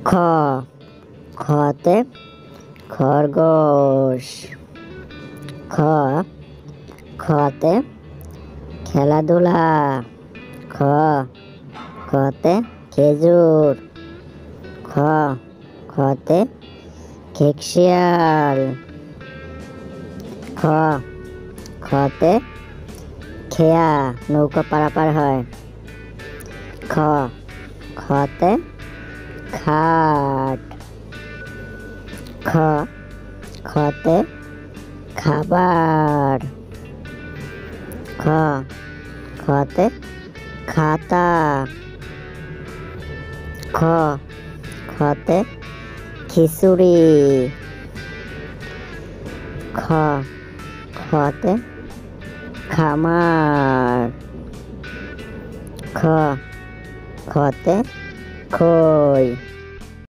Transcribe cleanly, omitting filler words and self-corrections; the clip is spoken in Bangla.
খ খতে খরগোশ। খ খতে খেলাধুলা। খ খতে খেজুর। খ খতে খেকশিয়াল। খ খতে খেয়া নৌকা পারাপার হয়। খ খতে খাট। খ খতে খাবার। খ খতে খাতা। খ খতে খিচুড়ি। খ খতে খামার। খ খতে খই।